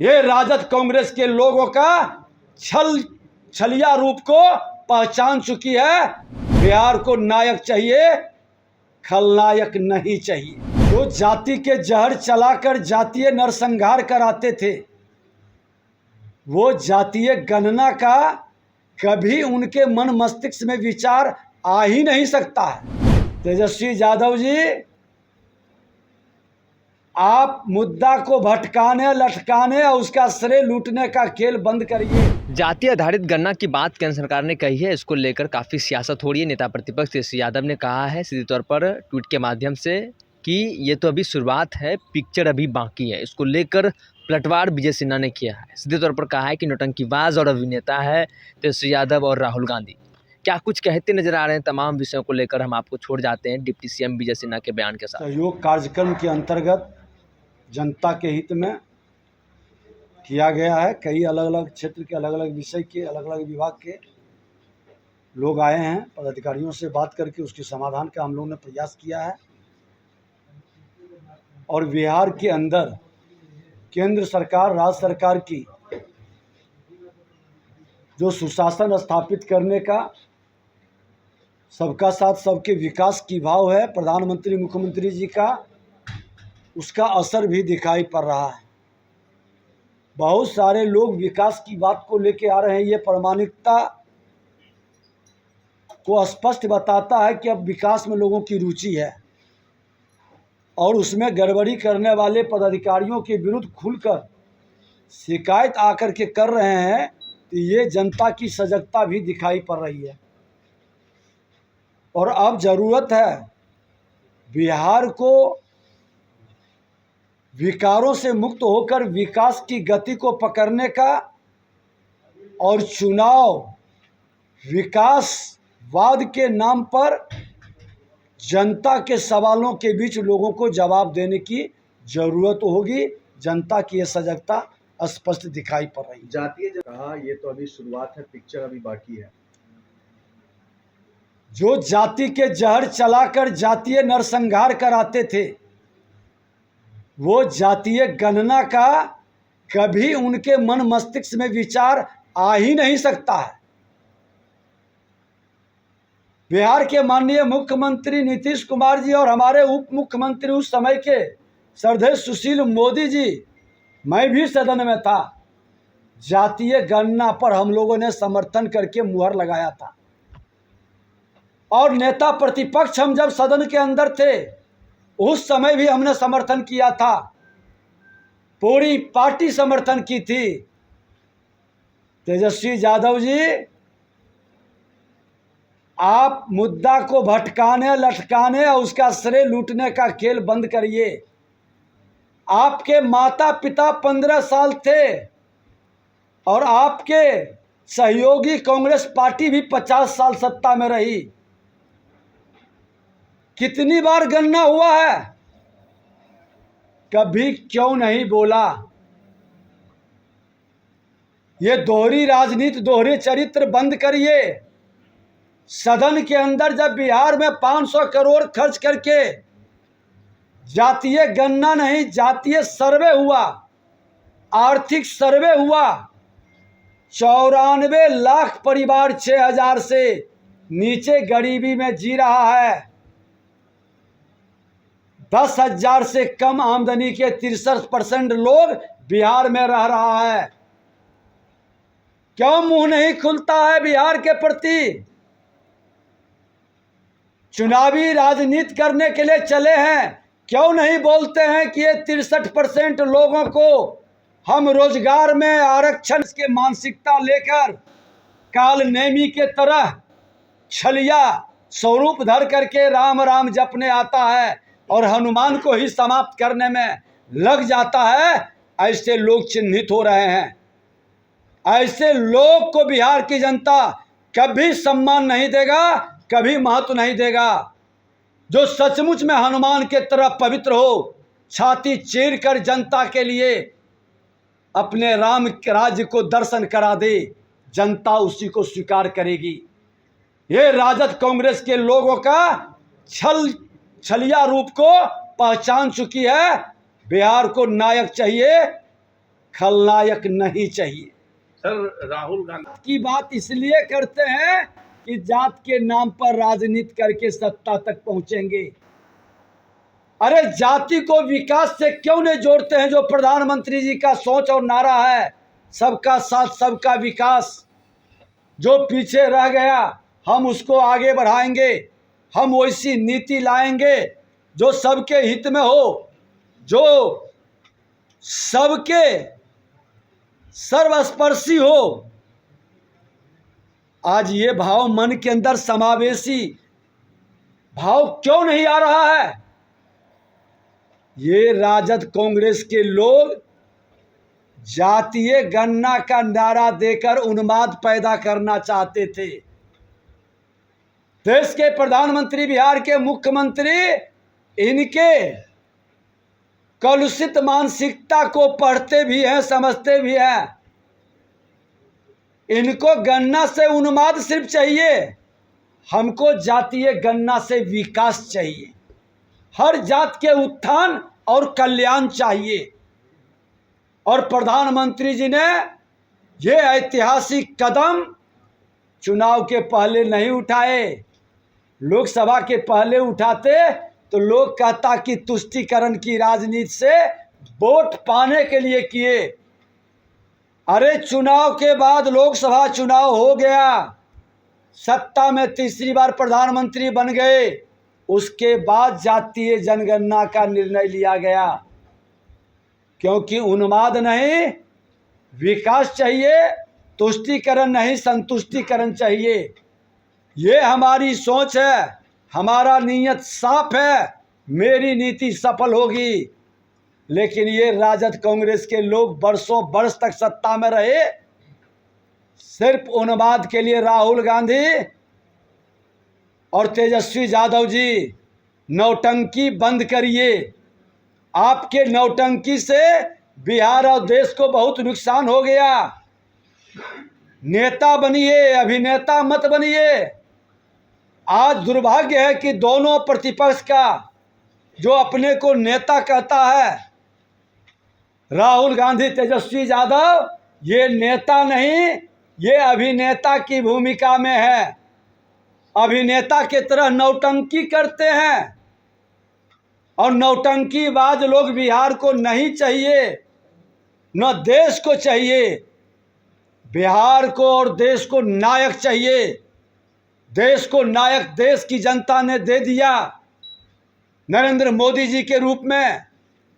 ये राजद कांग्रेस के लोगों का छलिया रूप को पहचान चुकी है। बिहार को नायक चाहिए, खलनायक नहीं चाहिए। जो जाति के जहर चलाकर जातीय नरसंहार कराते थे, वो जातीय गणना का कभी उनके मन मस्तिष्क में विचार आ ही नहीं सकता है। तेजस्वी यादव जी, आप मुद्दा को भटकाने, लटकाने और उसका श्रेय लूटने का खेल बंद करिए। जाति आधारित गणना की बात केंद्र सरकार ने कही है। इसको लेकर काफ़ी सियासत हो रही है। नेता प्रतिपक्ष तेजस्वी यादव ने कहा है सीधे तौर पर ट्वीट के माध्यम से कि ये तो अभी शुरुआत है, पिक्चर अभी बाकी है। इसको लेकर पलटवार विजय सिन्हा ने किया है। सीधे तौर पर कहा है कि नौटंकीबाज और अभिनेता है तेजस्वी यादव और राहुल गांधी। क्या कुछ कहते नजर आ रहे हैं। तमाम विषयों को लेकर हम आपको छोड़ जाते हैं डिप्टी सीएम विजय सिन्हा के बयान के साथ। सहयोग कार्यक्रम के अंतर्गत जनता के हित में किया गया है। कई अलग अलग क्षेत्र के, अलग अलग विषय के, अलग अलग विभाग के लोग आए हैं। पदाधिकारियों से बात करके उसके समाधान का हम लोगों ने प्रयास किया है। और बिहार के अंदर केंद्र सरकार, राज्य सरकार की जो सुशासन स्थापित करने का, सबका साथ सबके विकास की भाव है प्रधानमंत्री मुख्यमंत्री जी का, उसका असर भी दिखाई पड़ रहा है। बहुत सारे लोग विकास की बात को लेके आ रहे हैं। ये प्रामाणिकता को स्पष्ट बताता है कि अब विकास में लोगों की रुचि है और उसमें गड़बड़ी करने वाले पदाधिकारियों के विरुद्ध खुलकर शिकायत आकर के कर रहे हैं। तो ये जनता की सजगता भी दिखाई पड़ रही है। और अब ज़रूरत है बिहार को विकारों से मुक्त होकर विकास की गति को पकड़ने का और चुनाव विकासवाद के नाम पर जनता के सवालों के बीच लोगों को जवाब देने की जरूरत होगी। जनता की यह सजगता स्पष्ट दिखाई पड़ रही है। जातीय कहा ये तो अभी शुरुआत है, पिक्चर अभी बाकी है। जो जाति के जहर चलाकर जातीय नरसंहार कराते थे, वो जातीय गणना का कभी उनके मन मस्तिष्क में विचार आ ही नहीं सकता है। बिहार के माननीय मुख्यमंत्री नीतीश कुमार जी और हमारे उप मुख्यमंत्री उस समय के श्रद्धेय सुशील मोदी जी, मैं भी सदन में था, जातीय गणना पर हम लोगों ने समर्थन करके मुहर लगाया था। और नेता प्रतिपक्ष हम जब सदन के अंदर थे उस समय भी हमने समर्थन किया था। पूरी पार्टी समर्थन की थी। तेजस्वी यादव जी, आप मुद्दा को भटकाने, लटकाने और उसका श्रेय लूटने का खेल बंद करिए। आपके माता पिता 15 साल थे और आपके सहयोगी कांग्रेस पार्टी भी 50 साल सत्ता में रही। कितनी बार गणना हुआ है, कभी क्यों नहीं बोला। ये दोहरी राजनीति, दोहरे चरित्र बंद करिए। सदन के अंदर जब बिहार में 500 करोड़ खर्च करके जातीय गणना नहीं, जातीय सर्वे हुआ, आर्थिक सर्वे हुआ, 94 लाख परिवार 6000 से नीचे गरीबी में जी रहा है। 10,000 से कम आमदनी के 63% लोग बिहार में रह रहा है। क्यों मुंह नहीं खुलता है बिहार के प्रति? चुनावी राजनीति करने के लिए चले हैं, क्यों नहीं बोलते हैं कि ये 63% लोगों को हम रोजगार में आरक्षण के मानसिकता लेकर कालनेमी के तरह छलिया स्वरूप धर करके राम राम जपने आता है और हनुमान को ही समाप्त करने में लग जाता है। ऐसे लोग चिन्हित हो रहे हैं। ऐसे लोग को बिहार की जनता कभी सम्मान नहीं देगा, कभी महत्व नहीं देगा। जो सचमुच में हनुमान के तरह पवित्र हो, छाती चीर कर जनता के लिए अपने राम के राज्य को दर्शन करा दे, जनता उसी को स्वीकार करेगी। ये राजद कांग्रेस के लोगों का छलिया रूप को पहचान चुकी है। बिहार को नायक चाहिए, खलनायक नहीं चाहिए। सर राहुल गांधी की बात इसलिए करते हैं कि जात के नाम पर राजनीति करके सत्ता तक पहुंचेंगे। अरे जाति को विकास से क्यों नहीं जोड़ते हैं, जो प्रधानमंत्री जी का सोच और नारा है, सबका साथ सबका विकास। जो पीछे रह गया हम उसको आगे बढ़ाएंगे, हम वैसी नीति लाएंगे जो सबके हित में हो, जो सबके सर्वस्पर्शी हो। आज ये भाव मन के अंदर समावेशी भाव क्यों नहीं आ रहा है? ये राजद कांग्रेस के लोग जातीय गणना का नारा देकर उन्माद पैदा करना चाहते थे। देश के प्रधानमंत्री, बिहार के मुख्यमंत्री इनके कलुषित मानसिकता को पढ़ते भी हैं, समझते भी हैं। इनको गणना से उन्माद सिर्फ चाहिए, हमको जातीय गणना से विकास चाहिए। हर जात के उत्थान और कल्याण चाहिए। और प्रधानमंत्री जी ने ये ऐतिहासिक कदम चुनाव के पहले नहीं उठाए। लोकसभा के पहले उठाते तो लोग कहता कि तुष्टीकरण की राजनीति से वोट पाने के लिए किए। अरे चुनाव के बाद लोकसभा चुनाव हो गया, सत्ता में तीसरी बार प्रधानमंत्री बन गए, उसके बाद जातीय जनगणना का निर्णय लिया गया। क्योंकि उन्माद नहीं, विकास चाहिए, तुष्टीकरण नहीं, संतुष्टीकरण चाहिए। ये हमारी सोच है, हमारा नीयत साफ है, मेरी नीति सफल होगी। लेकिन ये राजद कांग्रेस के लोग बरसों बरस तक सत्ता में रहे, सिर्फ उन्माद के लिए। राहुल गांधी और तेजस्वी यादव जी, नौटंकी बंद करिए। आपके नौटंकी से बिहार और देश को बहुत नुकसान हो गया। नेता बनिए, अभिनेता मत बनिए। आज दुर्भाग्य है कि दोनों प्रतिपक्ष का जो अपने को नेता कहता है, राहुल गांधी, तेजस्वी यादव, ये नेता नहीं, ये अभिनेता की भूमिका में है। अभिनेता के तरह नौटंकी करते हैं। और नौटंकीबाज लोग बिहार को नहीं चाहिए, न देश को चाहिए। बिहार को और देश को नायक चाहिए। देश को नायक देश की जनता ने दे दिया नरेंद्र मोदी जी के रूप में,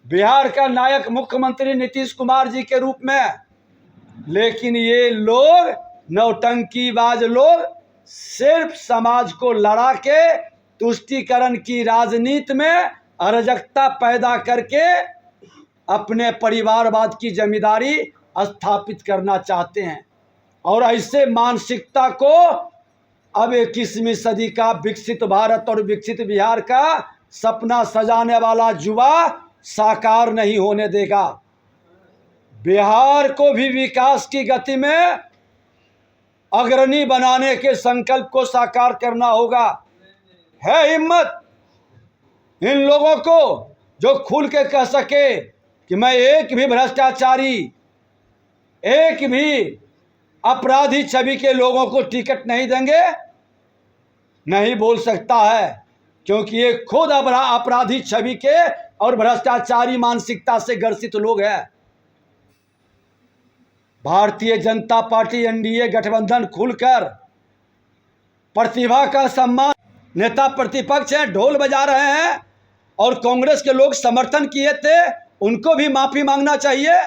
बिहार का नायक मुख्यमंत्री नीतीश कुमार जी के रूप में। लेकिन ये लोग, नौटंकीबाज लोग, सिर्फ समाज को लड़ा के तुष्टीकरण की राजनीति में अराजकता पैदा करके अपने परिवारवाद की जमींदारी स्थापित करना चाहते हैं। और ऐसे मानसिकता को अब 21वीं सदी का विकसित भारत और विकसित बिहार का सपना सजाने वाला युवा साकार नहीं होने देगा। बिहार को भी विकास की गति में अग्रणी बनाने के संकल्प को साकार करना होगा। है हिम्मत इन लोगों को जो खुल के कह सके कि मैं एक भी भ्रष्टाचारी, एक भी अपराधी छवि के लोगों को टिकट नहीं देंगे? नहीं बोल सकता है, क्योंकि ये खुद अपराधी छवि के और भ्रष्टाचारी मानसिकता से ग्रसित लोग हैं। भारतीय जनता पार्टी एनडीए गठबंधन खुलकर प्रतिभा का सम्मान, नेता प्रतिपक्ष हैं, ढोल बजा रहे हैं, और कांग्रेस के लोग समर्थन किए थे, उनको भी माफी मांगना चाहिए।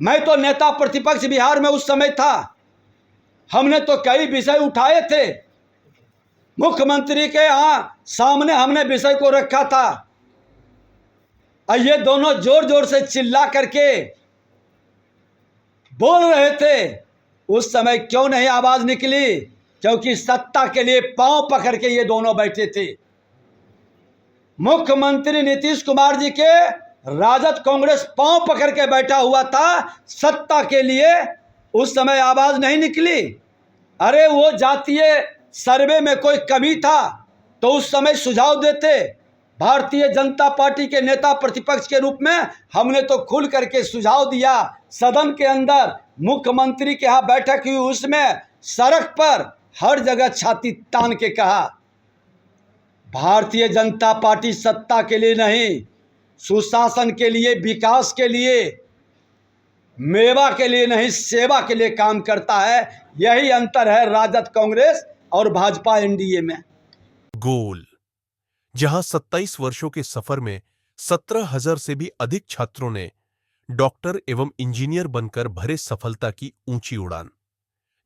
मैं तो नेता प्रतिपक्ष बिहार में उस समय था, हमने तो कई विषय उठाए थे, मुख्यमंत्री के यहाँ सामने हमने विषय को रखा था। और ये दोनों जोर जोर से चिल्ला करके बोल रहे थे, उस समय क्यों नहीं आवाज निकली? क्योंकि सत्ता के लिए पांव पकड़ के ये दोनों बैठे थे। मुख्यमंत्री नीतीश कुमार जी के राजद कांग्रेस पांव पकड़ के बैठा हुआ था सत्ता के लिए, उस समय आवाज नहीं निकली। अरे वो जातीय सर्वे में कोई कमी था तो उस समय सुझाव देते, भारतीय जनता पार्टी के नेता प्रतिपक्ष के रूप में हमने तो खुल करके सुझाव दिया। सदन के अंदर मुख्यमंत्री के यहाँ बैठक हुई, उसमें सड़क पर हर जगह छाती तान के कहा, भारतीय जनता पार्टी सत्ता के लिए नहीं, सुशासन के लिए, विकास के लिए, मेवा के लिए नहीं, सेवा के लिए काम करता है। यही अंतर है राजद, कांग्रेस और भाजपा एनडीए में। गोल, जहां 27 वर्षों के सफर में 17,000 से भी अधिक छात्रों ने डॉक्टर एवं इंजीनियर बनकर भरे सफलता की ऊंची उड़ान,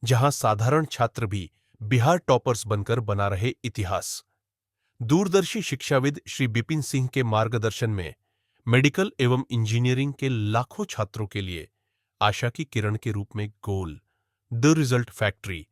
जहां साधारण छात्र भी बिहार टॉपर्स बनकर बना रहे इतिहास। दूरदर्शी शिक्षाविद श्री बिपिन सिंह के मार्गदर्शन में मेडिकल एवं इंजीनियरिंग के लाखों छात्रों के लिए आशा की किरण के रूप में गोल, द रिजल्ट फैक्ट्री